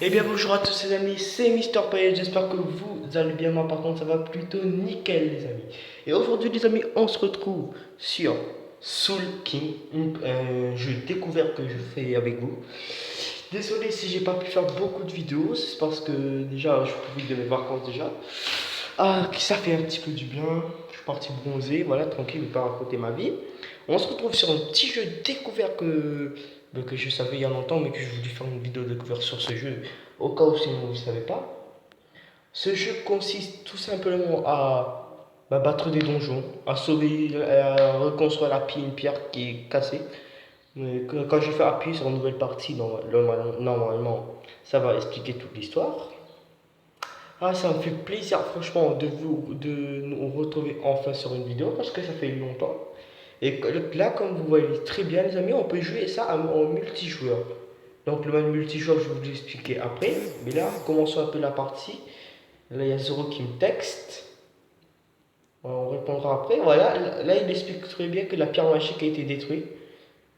Eh bien bonjour à tous les amis, c'est Mister Payet, j'espère que vous allez bien, moi par contre ça va plutôt nickel les amis. Et aujourd'hui les amis, on se retrouve sur Soul King, un jeu découvert que je fais avec vous. Désolé si j'ai pas pu faire beaucoup de vidéos, c'est parce que déjà je profite de mes vacances déjà. Ah, ça fait un petit peu du bien, je suis parti bronzer, voilà, tranquille, pas raconter ma vie. On se retrouve sur un petit jeu découvert que je savais il y a longtemps, mais que je voulais faire une vidéo découverte sur ce jeu, au cas où sinon vous ne savez pas. Ce jeu consiste tout simplement à battre des donjons, à sauver, à reconstruire une pierre qui est cassée. Mais quand je fais appuyer sur une nouvelle partie, normalement, ça va expliquer toute l'histoire. Ah, ça me fait plaisir, franchement, de nous retrouver enfin sur une vidéo parce que ça fait longtemps. Et là, comme vous voyez très bien, les amis, on peut jouer ça en multijoueur. Donc, le mode multijoueur, je vais vous l'expliquer après. Mais là, commençons un peu la partie. Là, il y a Zoro qui me texte. On répondra après. Voilà, là, il explique très bien que la pierre magique a été détruite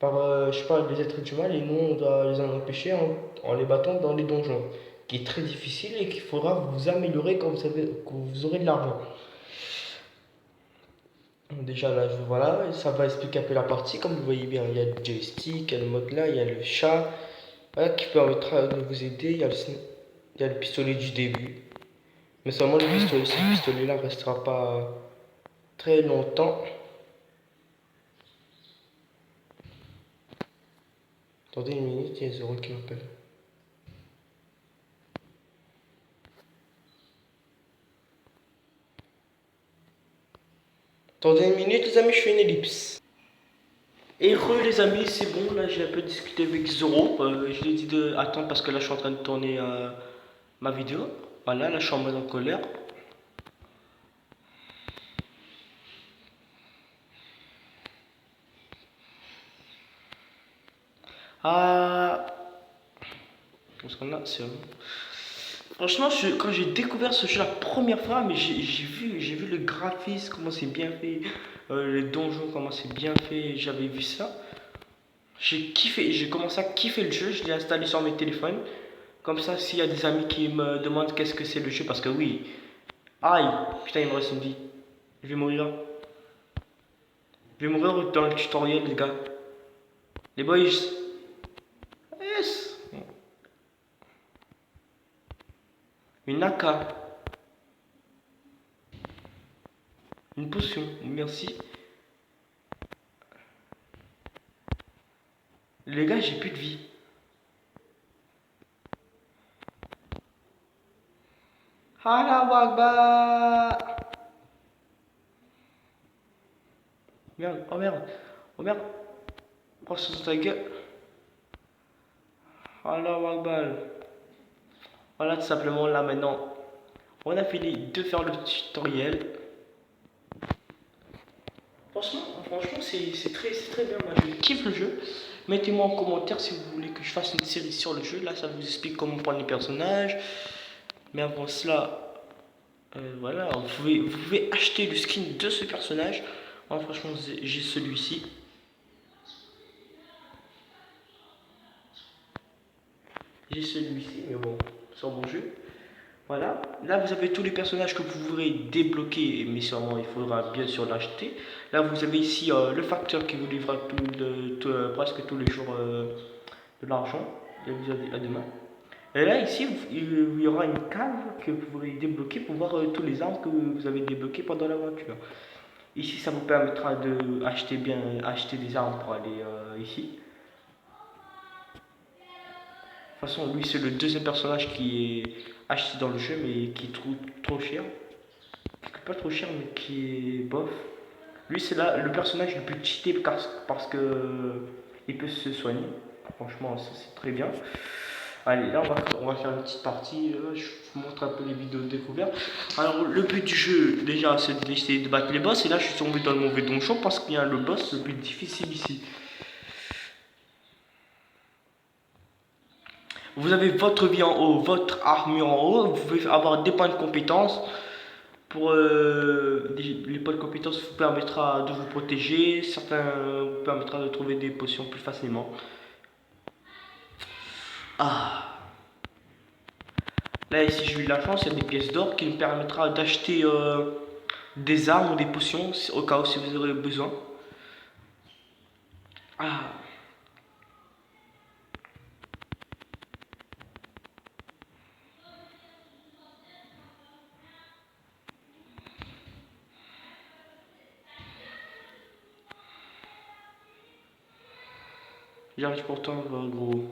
par, je sais pas, les êtres humains. Et nous, on doit les en empêcher en les battant dans les donjons. Qui est très difficile et qu'il faudra vous améliorer quand vous aurez de l'argent. Déjà là, voilà, ça va expliquer un peu la partie. Comme vous voyez bien, il y a le joystick, il y a le mode là, il y a le chat, voilà, qui permettra de vous aider. Il y a le pistolet du début. Mais seulement ce pistolet là restera pas très longtemps. Attendez une minute, il y a Zoro qui m'appelle. Attendez une minute les amis, je fais une ellipse. Et les amis, c'est bon, là j'ai un peu discuté avec Zoro. Je lui ai dit de attendre parce que là je suis en train de tourner ma vidéo. Voilà, là je suis en mode en colère. Ah, parce qu'on a, c'est bon. Franchement, quand j'ai découvert ce jeu la première fois, mais j'ai vu le graphisme, comment c'est bien fait, les donjons, comment c'est bien fait, j'avais vu ça. J'ai kiffé, j'ai commencé à kiffer le jeu, je l'ai installé sur mes téléphones. Comme ça, s'il y a des amis qui me demandent qu'est-ce que c'est le jeu, parce que oui, aïe, putain, il me reste une vie. Je vais mourir. Je vais mourir dans le tutoriel, les gars. Les boys. Yes. Une AK. Une potion. Merci. Les gars, j'ai plus de vie. Allah Akbar. Merde, oh merde, oh merde. Oh, c'est ta gueule. Allah Akbar. Voilà, tout simplement, là maintenant, on a fini de faire le tutoriel. Franchement, c'est très bien. Moi, je kiffe le jeu. Mettez-moi en commentaire si vous voulez que je fasse une série sur le jeu. Là, ça vous explique comment prendre les personnages. Mais avant cela, voilà, vous pouvez acheter le skin de ce personnage. Moi, franchement, j'ai celui-ci. J'ai celui-ci, mais bon, sans bon jeu. Voilà, là vous avez tous les personnages que vous voudrez débloquer, mais sûrement il faudra bien sûr l'acheter. Là vous avez ici le facteur qui vous livre presque tous les jours de l'argent. Il vous a dit à demain. Et là ici il y aura une cave que vous pourrez débloquer pour voir tous les armes que vous avez débloquées pendant l'aventure. Ici ça vous permettra de acheter des armes pour aller ici. De toute façon lui c'est le deuxième personnage qui est acheté dans le jeu mais qui est trop cher. Pas trop cher mais qui est bof. Lui c'est là le personnage le plus cheaté parce que il peut se soigner. Franchement ça c'est très bien. Allez là on va faire une petite partie. Je vous montre un peu les vidéos de découverte. Alors le but du jeu déjà c'est d'essayer de battre les boss. Et là je suis tombé dans le mauvais donjon parce qu'il y a le boss le plus difficile ici. Vous avez votre vie en haut, votre armure en haut. Vous pouvez avoir des points de compétence. Pour les points de compétences vous permettra de vous protéger, certains vous permettra de trouver des potions plus facilement. Ah, Là, ici, j'ai eu de la chance, il y a des pièces d'or qui me permettra d'acheter des armes ou des potions au cas où si vous aurez besoin. Ah, j'arrive pourtant, gros.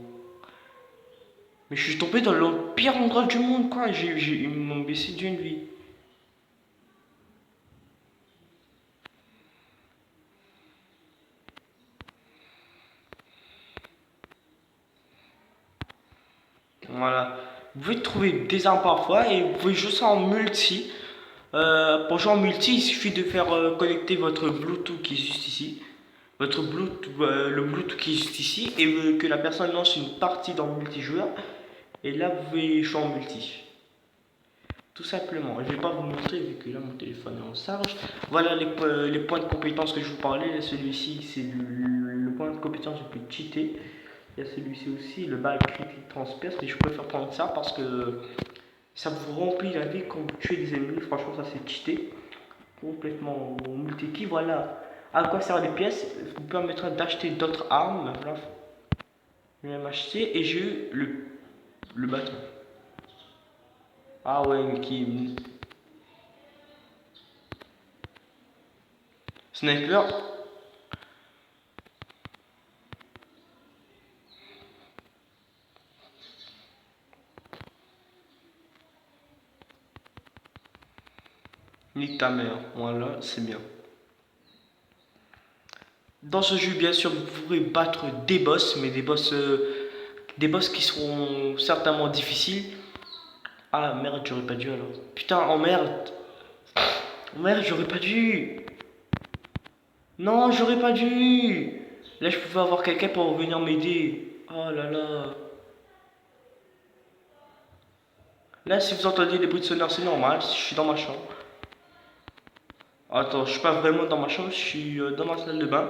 Mais je suis tombé dans le pire endroit du monde, quoi. Ils m'ont baissé d'une vie. Voilà. Vous pouvez trouver des armes parfois et vous pouvez jouer ça en multi. Pour jouer en multi, il suffit de faire connecter votre Bluetooth qui est juste ici. Votre Bluetooth, le Bluetooth qui est juste ici. Et que la personne lance une partie dans le multijoueur. Et là, vous pouvez jouer en multi. Tout simplement. Je ne vais pas vous montrer vu que là, mon téléphone est en charge. Voilà les points de compétence que je vous parlais. Celui-ci, c'est le point de compétence le plus cheaté. Il y a celui-ci aussi, le bal critique transperce, mais je préfère prendre ça parce que ça vous remplit la vie quand vous tuez des ennemis. Franchement, ça c'est cheaté. Complètement multi-ki. Voilà à quoi servent les pièces. Ça vous permettra d'acheter d'autres armes. Voilà. Je vais m'acheter et j'ai eu le bâton. Ah ouais, mais qui. Sniper. Nique ta mère. Voilà, c'est bien. Dans ce jeu, bien sûr, vous pourrez battre des boss, mais des boss qui seront certainement difficiles. Ah merde, j'aurais pas dû alors. Putain, oh merde. Oh merde, j'aurais pas dû. Non, j'aurais pas dû. Là, je pouvais avoir quelqu'un pour venir m'aider. Oh là là. Là, si vous entendez des bruits de sonore, c'est normal. Je suis dans ma chambre. Attends, je suis pas vraiment dans ma chambre, je suis dans ma salle de bain.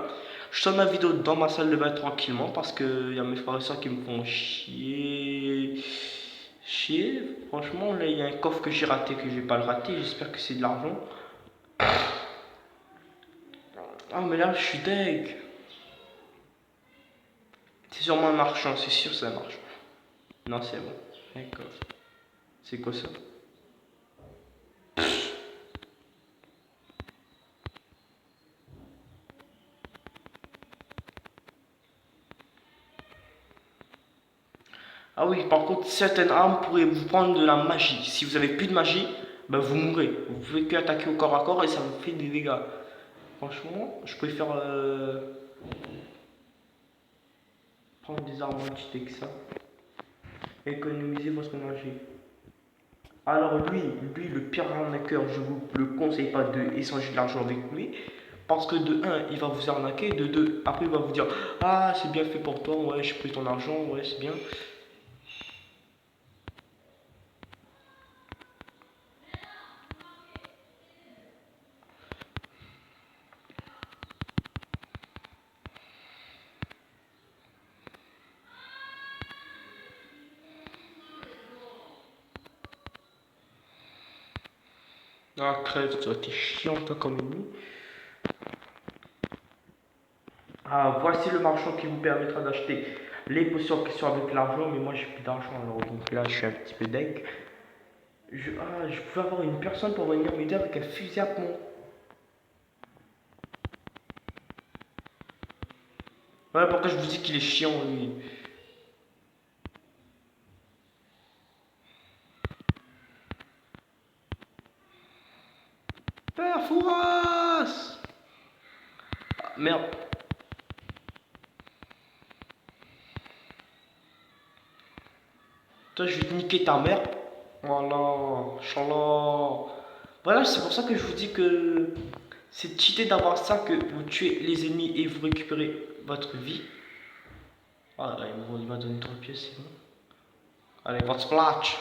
Je tourne ma vidéo dans ma salle de bain tranquillement parce que y a mes frères et soeurs qui me font chier. Chier. Franchement, là, il y a un coffre que j'ai raté, que je vais pas le rater. J'espère que c'est de l'argent. Ah, mais là, je suis deg. C'est sûrement un marchand, c'est sûr que ça marche. Non, c'est bon. D'accord. C'est quoi ça? Ah oui, par contre, certaines armes pourraient vous prendre de la magie. Si vous avez plus de magie, ben vous mourrez. Vous pouvez que attaquer au corps à corps et ça vous fait des dégâts. Franchement, je préfère prendre des armes anti que ça. Économiser votre magie. Alors lui, le pire arnaqueur, je vous le conseille pas de échanger de l'argent avec lui. Parce que de un, il va vous arnaquer. De deux, après il va vous dire: ah, c'est bien fait pour toi, ouais, j'ai pris ton argent, ouais, c'est bien. Ah, crève, toi, t'es chiant, toi, comme ennemi. Ah, voici le marchand qui vous permettra d'acheter les potions qui sont avec l'argent, mais moi j'ai plus d'argent alors donc là je suis un petit peu deg. Je pouvais avoir une personne pour venir m'aider avec un fusil à pompe. Voilà pourquoi je vous dis qu'il est chiant lui. Père Fouras. Ah, merde. Toi je vais te niquer ta mère. Voilà, Inch'Allah. Voilà, c'est pour ça que je vous dis que c'est cheaté d'avoir ça, que vous tuez les ennemis et vous récupérez votre vie. Ah, là, il m'a donné 3 pièces, c'est bon. Allez, votre splash.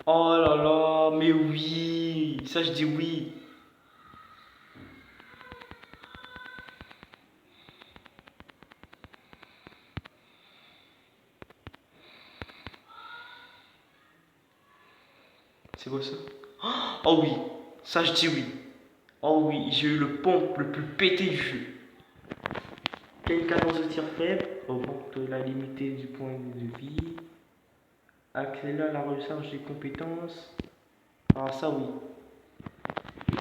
Oh là là, mais oui, ça je dis oui. C'est quoi ça? Oh oui, ça je dis oui. Oh oui, j'ai eu le pompe le plus pété du jeu. Quelle cadence de tir faible augmente la limite du point de vie. Accélère la recharge des compétences. Ah ça oui.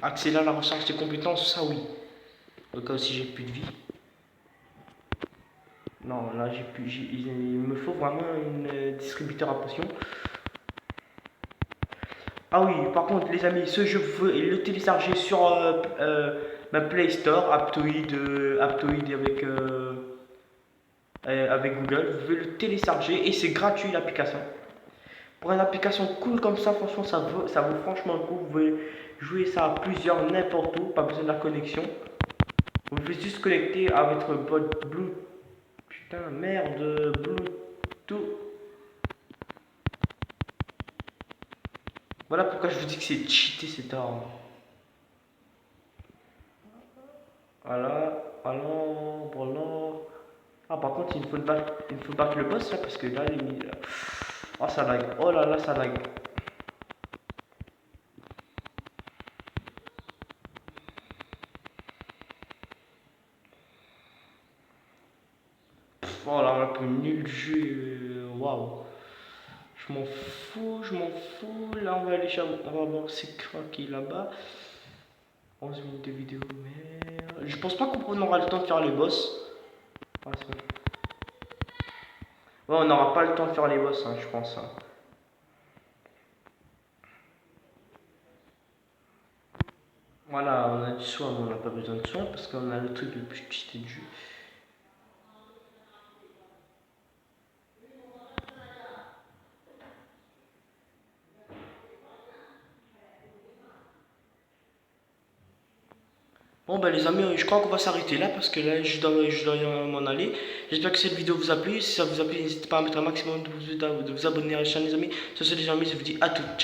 Accélère la recharge des compétences, ça oui. Au cas où si j'ai plus de vie. Non, là j'ai plus. Il me faut vraiment un distributeur à potions. Ah oui, par contre les amis, ce jeu vous pouvez le télécharger sur ma Play Store, Aptoide avec Google. Vous pouvez le télécharger et c'est gratuit l'application. Pour une application cool comme ça, franchement, ça vaut franchement le coup. Vous pouvez jouer ça à plusieurs, n'importe où, pas besoin de la connexion. Vous pouvez juste connecter à votre bot Blue. Putain, merde, Bluetooth. Voilà pourquoi je vous dis que c'est cheaté cette arme. Voilà, voilà. Ah, par contre, il faut battre le boss là parce que là, il est mis là. Oh, ça lag. Oh là là, ça lag. Oh là, un peu nul le jeu. Waouh. Je m'en fous, je m'en fous. Là, on va aller on va voir c'est craqué là-bas. 11 minutes de vidéo, merde. Je pense pas qu'on aura le temps de faire les boss. Ah, c'est bon. Ouais, on n'aura pas le temps de faire les boss, hein, je pense. Hein. Voilà, on a du soin, mais on n'a pas besoin de soin parce qu'on a le truc le plus cheaté du jeu. Bon bah les amis, je crois qu'on va s'arrêter là parce que là je dois m'en aller. J'espère que cette vidéo vous a plu. Si ça vous a plu, n'hésitez pas à mettre un maximum de vous abonner à la chaîne les amis. Sur ce les amis, je vous dis à toutes.